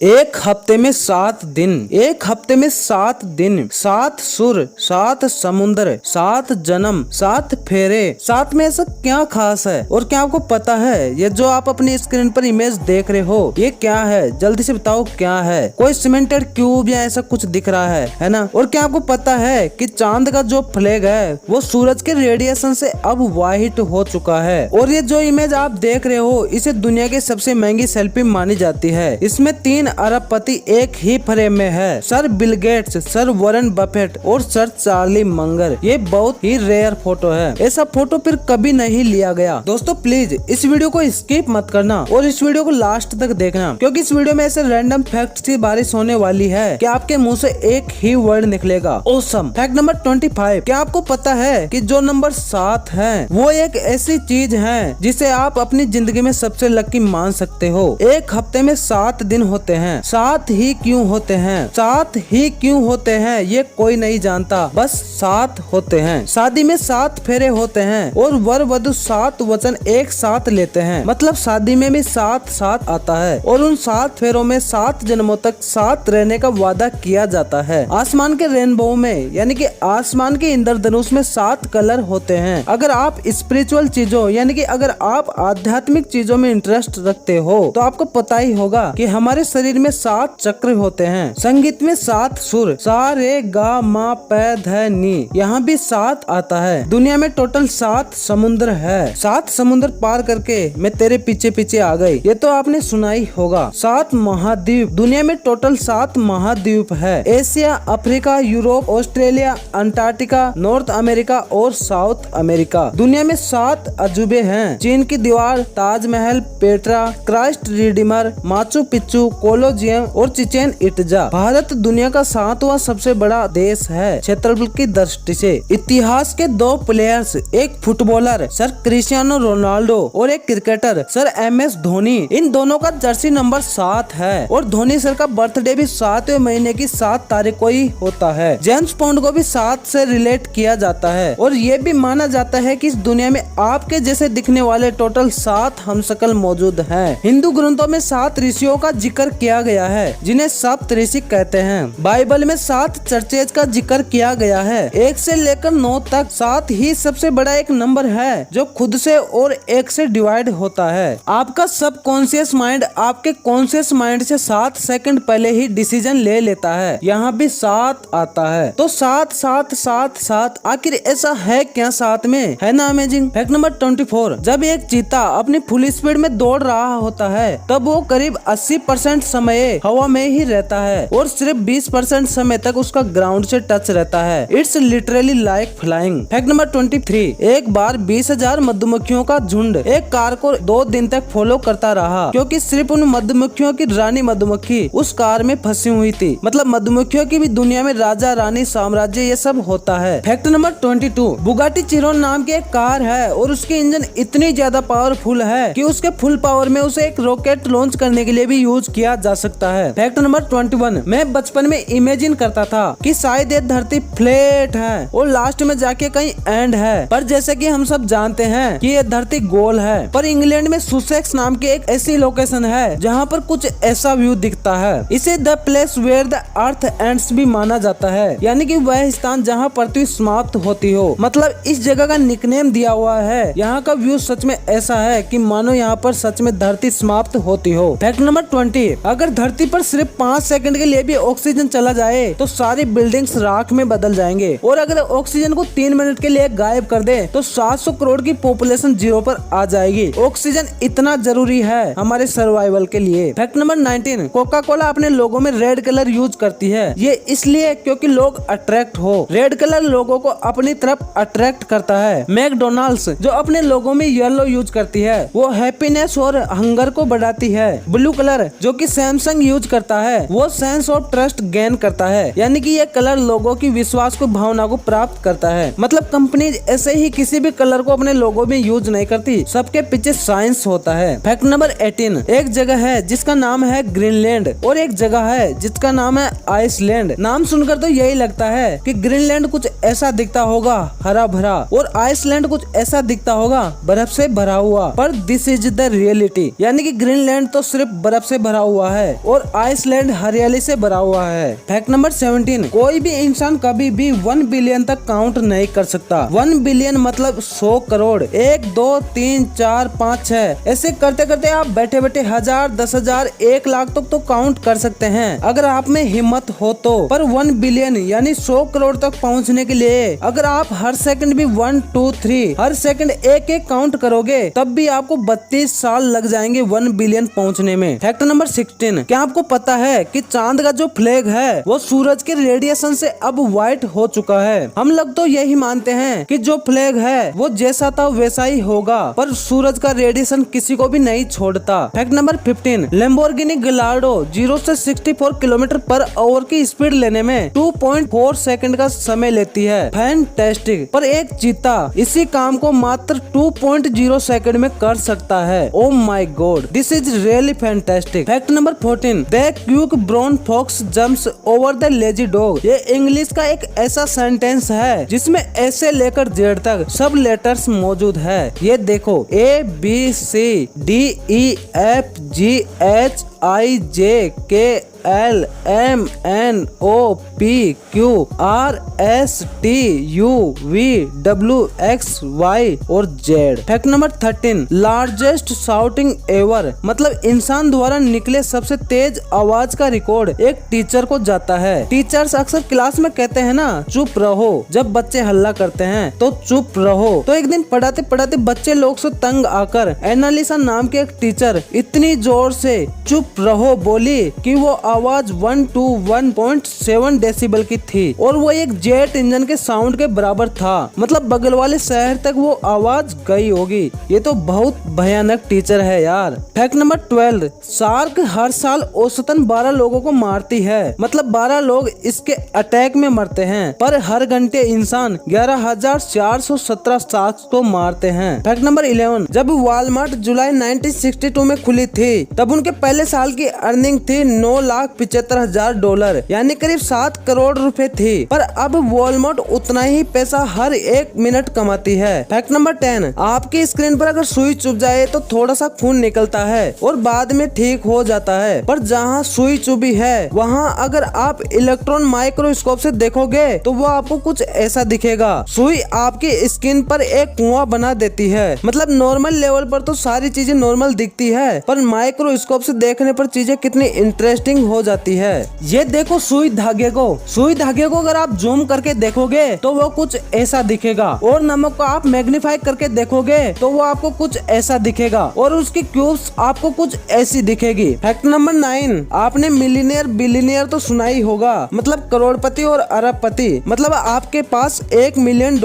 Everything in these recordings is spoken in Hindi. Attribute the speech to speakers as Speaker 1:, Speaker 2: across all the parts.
Speaker 1: एक हफ्ते में 7 दिन, एक हफ्ते में 7 दिन, 7 सुर, 7 समुद्र, 7 जन्म, 7 फेरे। 7 में ऐसा क्या खास है? और क्या आपको पता है ये जो आप अपनी स्क्रीन पर इमेज देख रहे हो ये क्या है? जल्दी से बताओ क्या है? कोई सीमेंटेड क्यूब या ऐसा कुछ दिख रहा है ना? और क्या आपको पता है कि चांद का जो फ्लैग है वो सूरज के रेडिएशन से अब वाइट हो चुका है। और ये जो इमेज आप देख रहे हो इसे दुनिया की सबसे महंगी सेल्फी मानी जाती है। इसमें 3 अरबपति एक ही फ्रेम में है, sir Bill Gates, sir Warren Buffett और सर चार्ली मंगर। ये बहुत ही रेयर फोटो है, ऐसा फोटो फिर कभी नहीं लिया गया। दोस्तों प्लीज इस वीडियो को स्किप मत करना और इस वीडियो को लास्ट तक देखना, क्योंकि इस वीडियो में ऐसे रैंडम फैक्ट्स की बारिश होने वाली है कि आपके मुंह से एक ही वर्ड निकलेगा, ऑसम। फैक्ट नंबर 25, क्या आपको पता है कि जो नंबर 7 है वो एक ऐसी चीज है जिसे आप अपनी जिंदगी में सबसे लकी मान सकते हो। एक हफ्ते में 7 दिन होते हैं। 7 ही क्यों होते हैं? 7 ही क्यों होते हैं ये कोई नहीं जानता, बस 7 होते हैं। शादी में 7 फेरे होते हैं और वर वधु 7 वचन एक साथ लेते हैं, मतलब शादी में भी 7 आता है और उन 7 फेरों में 7 जन्मों तक साथ रहने का वादा किया जाता है। आसमान के रेनबो में यानी कि आसमान के इंद्रधनुष में 7 कलर होते हैं। अगर आप स्पिरिचुअल चीजों यानी कि अगर आप आध्यात्मिक चीजों में इंटरेस्ट रखते हो तो आपको पता ही होगा कि हमारे शरीर में 7 चक्र होते हैं। संगीत में 7 सुर, सा रे गा मा पै ध नी, यहाँ भी 7 आता है। दुनिया में टोटल 7 समुद्र है। 7 समुद्र पार करके मैं तेरे पीछे पीछे आ गई, ये तो आपने सुना ही होगा। 7 महाद्वीप, दुनिया में टोटल 7 महाद्वीप है। Asia, Africa, Europe, Australia, Antarctica, north America और साउथ अमेरिका। दुनिया में 7 अजूबे हैं। चीन की दीवार, Taj Mahal, Petra, Christ Redeemer, Machu Picchu, Colosseum और चिचेन इट्जा। भारत दुनिया का 7वां सबसे बड़ा देश है क्षेत्रफल की दृष्टि से। इतिहास के 2 प्लेयर्स, एक फुटबॉलर सर क्रिस्टियानो रोनाल्डो और एक क्रिकेटर सर MS धोनी, इन दोनों का जर्सी नंबर 7 है। और धोनी सर का बर्थडे भी 7वें महीने की 7 तारीख को ही होता है। जेम्स बॉन्ड को भी 7 से रिलेट किया जाता है और ये भी माना जाता है कि इस दुनिया में आपके जैसे दिखने वाले टोटल 7 हमशक्ल मौजूद हैं। हिंदू ग्रंथों में 7 ऋषियों का जिक्र किया गया है जिन्हें सप्त ऋषि कहते हैं। बाइबल में 7 चर्चेज का जिक्र किया गया है। 1 से लेकर 9 तक। 7 ही सबसे बड़ा एक नंबर है जो खुद से और 1 से डिवाइड होता है। आपका सब कॉन्शियस माइंड आपके कॉन्शियस माइंड से 7 सेकंड पहले ही डिसीजन ले लेता है। यहाँ भी 7 आता है। तो 7 7 7 7 आखिर ऐसा है क्या 7 में? है ना अमेजिंग। फैक्ट नंबर 24, जब एक चीता अपनी फुल स्पीड में दौड़ रहा होता है तब वो करीब 80% समय हवा में ही रहता है और सिर्फ 20% समय तक उसका ग्राउंड से टच रहता है। It's literally like flying. Fact number 23, एक बार 20,000 मधुमक्खियों का झुंड एक कार को 2 दिन तक फॉलो करता रहा क्योंकि सिर्फ उन मधुमक्खियों की रानी मधुमक्खी उस कार में फंसी हुई थी। मतलब मधुमक्खियों की भी दुनिया में राजा रानी साम्राज्य ये सब होता है। फैक्ट नंबर 22, बुगाटी चिरोन नाम की एक कार है और उसकी इंजन इतनी ज्यादा पावरफुल है कि उसके फुल पावर में उसे एक रॉकेट लॉन्च करने के लिए भी यूज किया जा सकता है। फैक्ट नंबर 21, मैं बचपन में इमेजिन करता था कि शायद ये धरती फ्लैट है और लास्ट में जाके कहीं एंड है, पर जैसे कि हम सब जानते हैं कि ये धरती गोल है। पर इंग्लैंड में सुसेक्स नाम की एक ऐसी लोकेशन है जहाँ पर कुछ ऐसा व्यू दिखता है। इसे the place where the earth ends भी माना जाता है, यानी कि वह स्थान जहाँ पृथ्वी समाप्त होती हो। मतलब इस जगह का निकनेम दिया हुआ है। यहाँ का व्यू सच में ऐसा है कि मानो यहाँ पर सच में धरती समाप्त होती हो। फैक्ट नंबर 20, अगर धरती पर सिर्फ 5 सेकंड के लिए भी ऑक्सीजन चला जाए तो सारी बिल्डिंग्स राख में बदल जाएंगे और अगर ऑक्सीजन को 3 मिनट के लिए गायब कर दे तो 700 करोड़ की पॉपुलेशन 0 पर आ जाएगी। ऑक्सीजन इतना जरूरी है हमारे सर्वाइवल के लिए। फैक्ट नंबर 19, कोका कोला अपने लोगो में रेड कलर यूज करती है। ये इसलिए क्योंकि लोग अट्रैक्ट हो। रेड कलर लोगों को अपनी तरफ अट्रैक्ट करता है। मैकडोनाल्ड्स जो अपने लोगो में येलो यूज करती है वो हैप्पीनेस और हंगर को बढ़ाती है। ब्लू कलर जो कि सैमसंग यूज करता है वो सेंस ऑफ ट्रस्ट गेन करता है, यानी कि ये कलर लोगों की विश्वास को भावना को प्राप्त करता है। मतलब कंपनी ऐसे ही किसी भी कलर को अपने लोगो में यूज नहीं करती, सबके पीछे साइंस होता है। फैक्ट नंबर 18, एक जगह है जिसका नाम है ग्रीनलैंड और एक जगह है जिसका नाम है आइसलैंड। नाम सुनकर तो यही लगता है कि ग्रीनलैंड कुछ ऐसा दिखता होगा हरा भरा और आइसलैंड कुछ ऐसा दिखता होगा बर्फ से भरा हुआ, पर दिस इज द रियलिटी, यानी कि ग्रीनलैंड तो सिर्फ बर्फ से भरा हुआ हुआ है और आइसलैंड हरियाली से भरा हुआ है। फैक्ट नंबर 17, कोई भी इंसान कभी भी 1 बिलियन तक काउंट नहीं कर सकता। 1 बिलियन मतलब 100 करोड़। 1 2 3 4 5 6 ऐसे करते करते आप बैठे बैठे 1000, 10,000, 1 लाख तक तो काउंट कर सकते हैं अगर आप में हिम्मत हो तो। पर 1 बिलियन यानी 100 करोड़ तक पहुंचने के लिए अगर आप हर सेकंड भी 1 2 3 हर सेकंड एक एक काउंट करोगे तब भी आपको 32 साल लग जाएंगे 1 बिलियन पहुंचने में। फैक्ट नंबर 16, क्या आपको पता है कि चांद का जो फ्लैग है वो सूरज के रेडिएशन से अब व्हाइट हो चुका है। हम लोग तो यही मानते हैं कि जो फ्लैग है वो जैसा था वैसा ही होगा, पर सूरज का रेडिएशन किसी को भी नहीं छोड़ता। फैक्ट नंबर 15, लैम्बोर्गिनी गैलार्डो 0 से 64 किलोमीटर पर आवर की स्पीड लेने में 2.4 सेकंड का समय लेती है। फैंटास्टिक। पर एक चीता इसी काम को मात्र 2.0 सेकंड में कर सकता है। Oh my god, this is really fantastic. Fact number 14, the quick brown fox jumps over the lazy dog. ये इंग्लिश का एक ऐसा सेंटेंस है जिसमें ए से लेकर जेड तक सब लेटर्स मौजूद है। ये देखो ABCDEFGHIJKLMNOPQRSTUVWXY और Z। Fact number 13, largest shouting ever मतलब इंसान द्वारा निकले सबसे तेज आवाज का रिकॉर्ड एक टीचर को जाता है। टीचर्स अक्सर क्लास में कहते हैं ना चुप रहो, जब बच्चे हल्ला करते हैं तो चुप रहो। तो एक दिन पढ़ाते पढ़ाते बच्चे लोग से तंग आकर एनालिसा नाम के एक टीचर इतनी जोर से चुप रहो बोली कि वो आवाज 121.7 डेसिबल की थी और वो एक जेट इंजन के साउंड के बराबर था। मतलब बगल वाले शहर तक वो आवाज गई होगी। ये तो बहुत भयानक टीचर है यार। फैक्ट नंबर 12, शार्क हर साल औसतन 12 लोगों को मारती है। मतलब 12 लोग इसके अटैक में मरते हैं, पर हर घंटे इंसान 11,417 शार्क को मारते हैं। फैक्ट नंबर 11, जब वॉलमार्ट जुलाई 1962 में खुली थी तब उनके पहले साल की अर्निंग थी $9,75,000 यानी करीब 7 करोड़ रुपए थी। पर अब वॉलमार्ट उतना ही पैसा हर 1 मिनट कमाती है। फैक्ट नंबर 10, आपकी स्क्रीन पर अगर सुई चुभ जाए तो थोड़ा सा खून निकलता है और बाद में ठीक हो जाता है, पर जहाँ सुई चुभी है वहाँ अगर आप इलेक्ट्रॉन माइक्रोस्कोप से देखोगे तो वो आपको कुछ ऐसा दिखेगा। सुई आपकी स्किन पर एक कुआं बना देती है। मतलब नॉर्मल लेवल पर तो सारी चीजें नॉर्मल दिखती है, पर माइक्रोस्कोप से देखने पर चीजें कितनी इंटरेस्टिंग हो जाती है। ये देखो सुई धागे को अगर आप जूम करके देखोगे तो वो कुछ ऐसा दिखेगा, और नमक को आप मैग्नीफाई करके देखोगे तो वो आपको कुछ ऐसा दिखेगा, और उसकी क्यूब्स आपको कुछ ऐसी दिखेगी। फैक्ट नंबर 9, आपने मिलीनियर बिलीनियर तो सुना ही होगा, मतलब करोड़पति और अरबपति। मतलब आपके पास $1 मिलियन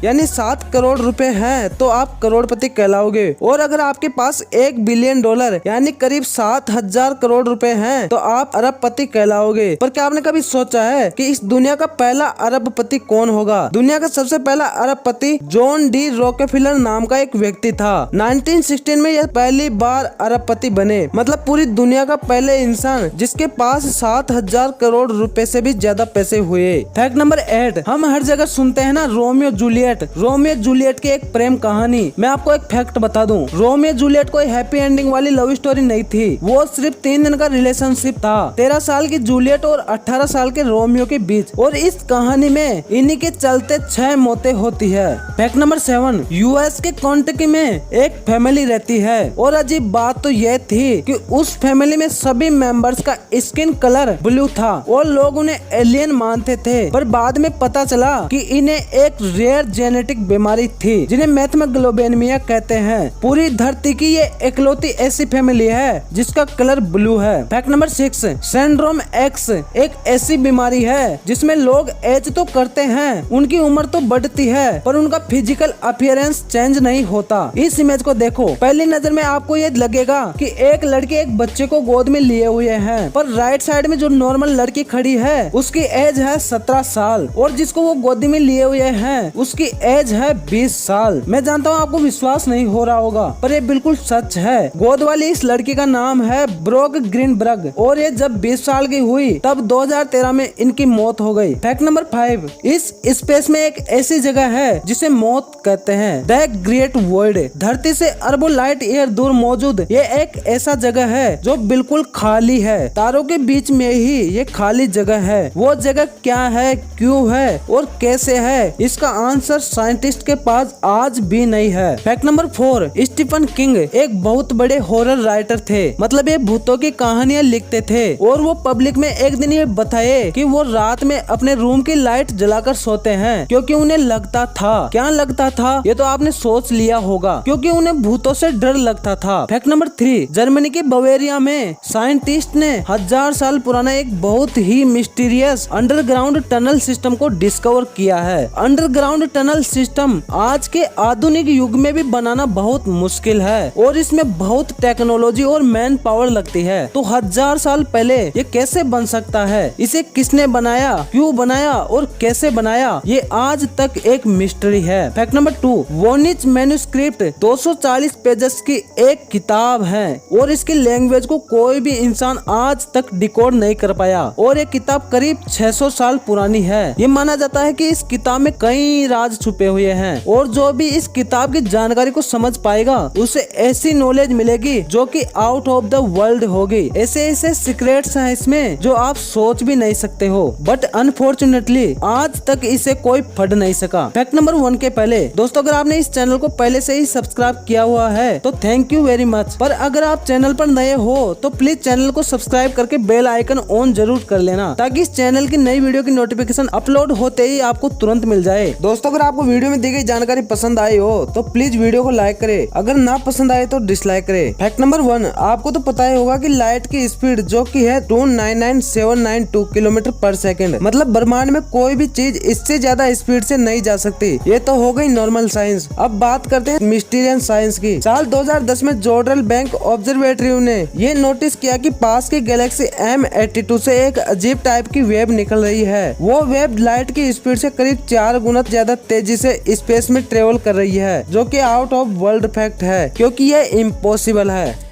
Speaker 1: यानी 7 करोड़ रुपए हैं तो आप करोड़पति कहलाओगे, और अगर आपके पास $1 बिलियन यानी करीब 7,000 करोड़ रुपए हैं तो आप अरबपति कहलाओगे। पर क्या आपने कभी सोचा है कि इस दुनिया का पहला अरबपति कौन होगा? दुनिया का सबसे पहला अरबपति जॉन डी रॉकेफिलर नाम का एक व्यक्ति था। 1916 में यह पहली बार अरबपति बने। मतलब पूरी दुनिया का पहले इंसान जिसके पास 7,000 करोड़ रुपए से भी ज्यादा पैसे हुए। फैक्ट नंबर 8, हम हर जगह सुनते हैं ना रोमियो जूलियट की एक प्रेम कहानी। मैं आपको एक फैक्ट बता दूं, रोमियो जूलियट कोई हैप्पी एंडिंग वाली लव स्टोरी नहीं थी। वो सिर्फ 3 दिन का रिलेशनशिप था 13 साल की जूलियट और 18 साल के रोमियो के बीच, और इस कहानी में इन्हीं के चलते 6 मौतें होती है। फैक्ट नंबर 7, यूएस के केंटकी में एक फैमिली रहती है, और अजीब बात तो यह थी कि उस फैमिली में सभी मेंबर्स का स्किन कलर ब्लू था और लोग उन्हें एलियन मानते थे। पर बाद में पता चला कि इन्हें एक रेयर जेनेटिक बीमारी थी जिन्हें मैथमेग्लोबेनिया कहते हैं। पूरी धरती की ये इकलौती ऐसी फैमिली है जिसका कलर ब्लू है। फैक्ट नंबर 6, सिंड्रोम एक्स एक ऐसी बीमारी है जिसमें लोग एज तो करते हैं, उनकी उम्र तो बढ़ती है, पर उनका फिजिकल अपीयरेंस चेंज नहीं होता। इस इमेज को देखो, पहली नजर में आपको ये लगेगा कि एक लड़की एक बच्चे को गोद में लिए हुए है, पर राइट साइड में जो नॉर्मल लड़की खड़ी है उसकी एज है 17 साल, और जिसको वो गोदी में लिए हुए हैं उसकी एज है 20 साल। मैं जानता हूँ आपको विश्वास नहीं हो रहा होगा, पर ये बिल्कुल सच है। गोद वाली इस लड़की का नाम है ब्रोक ग्रीनबर्ग, और ये जब 20 साल की हुई तब 2013 में इनकी मौत हो गई। फैक्ट नंबर 5, इस स्पेस में एक ऐसी जगह है जिसे मौत कहते हैं, द ग्रेट वर्ल्ड। धरती से अरबों लाइट ईयर दूर मौजूद ये एक ऐसा जगह है जो बिल्कुल खाली है। तारों के बीच में ही ये खाली जगह है। वो जगह क्या है, क्यों है और कैसे है, इसका आंसर साइंटिस्ट के पास आज भी नहीं है। फैक्ट नंबर 4, स्टीफन किंग एक बहुत बड़े हॉरर राइटर थे। मतलब ये भूतों की कहानियां लिखते थे और वो पब्लिक में एक दिन ये बताए कि वो रात में अपने रूम की लाइट जलाकर सोते हैं क्योंकि उन्हें लगता था, क्या लगता था ये तो आपने सोच लिया होगा, क्योंकि उन्हें भूतों से डर लगता था। फैक्ट नंबर 3, जर्मनी के बवेरिया में साइंटिस्ट ने 1000 साल पुराना एक बहुत ही मिस्टीरियस अंडरग्राउंड टनल सिस्टम को डिस्कवर किया है। अंडरग्राउंड टनल सिस्टम आज के आधुनिक युग में भी बनाना बहुत मुश्किल है और इसमें बहुत टेक्नोलॉजी और मैन पावर लगती है। तो 1000 साल पहले ये कैसे बन सकता है, इसे किसने बनाया, क्यों बनाया और कैसे बनाया, ये आज तक एक मिस्ट्री है। फैक्ट नंबर 2, वोनिच मैन्युस्क्रिप्ट 240 पेजेस की एक किताब है और इसकी लैंग्वेज को कोई भी इंसान आज तक डिकोड नहीं कर पाया और ये किताब करीब 600 साल पुरानी है। ये माना जाता है कि इस किताब में कई राज छुपे हुए हैं और जो भी इस किताब की जानकारी को समझ पाएगा उसे ऐसी नॉलेज मिलेगी जो कि आउट ऑफ द वर्ल्ड होगी। ऐसे ऐसे सीक्रेट्स हैं इसमें जो आप सोच भी नहीं सकते हो, बट अनफॉर्चुनेटली आज तक इसे कोई फट नहीं सका। फैक्ट नंबर 1 के पहले दोस्तों, अगर आपने इस चैनल को पहले से ही सब्सक्राइब किया हुआ है तो थैंक यू वेरी मच, पर अगर आप चैनल पर नए हो तो प्लीज चैनल को सब्सक्राइब करके बेल आइकन ऑन जरूर कर लेना ताकि इस चैनल की नई वीडियो की नोटिफिकेशन अपलोड होते ही आपको तुरंत मिल जाए। दोस्तों, अगर आपको वीडियो में दी गई जानकारी पसंद आई हो तो प्लीज वीडियो को लाइक करे, अगर ना पसंद आए तो डिसलाइक करे। फैक्ट नंबर 1, आपको तो पता ही होगा कि लाइट की स्पीड जो कि है 299,792 किलोमीटर पर सेकंड, मतलब ब्रह्मांड में कोई भी चीज इससे ज्यादा स्पीड से नहीं जा सकती। ये तो हो गई नॉर्मल साइंस। अब बात करते हैं मिस्टीरियस साइंस की। साल 2010 में जॉर्डल बैंक ऑब्जर्वेटरी ने ये नोटिस किया कि पास की गैलेक्सी M82 से एक अजीब टाइप की वेव निकल रही है। वो वेव लाइट की स्पीड से करीब 4 गुना ज्यादा तेजी से स्पेस में ट्रेवल कर रही है, जो कि आउट ऑफ वर्ल्ड फैक्ट है क्योंकि ये इम्पॉसिबल है।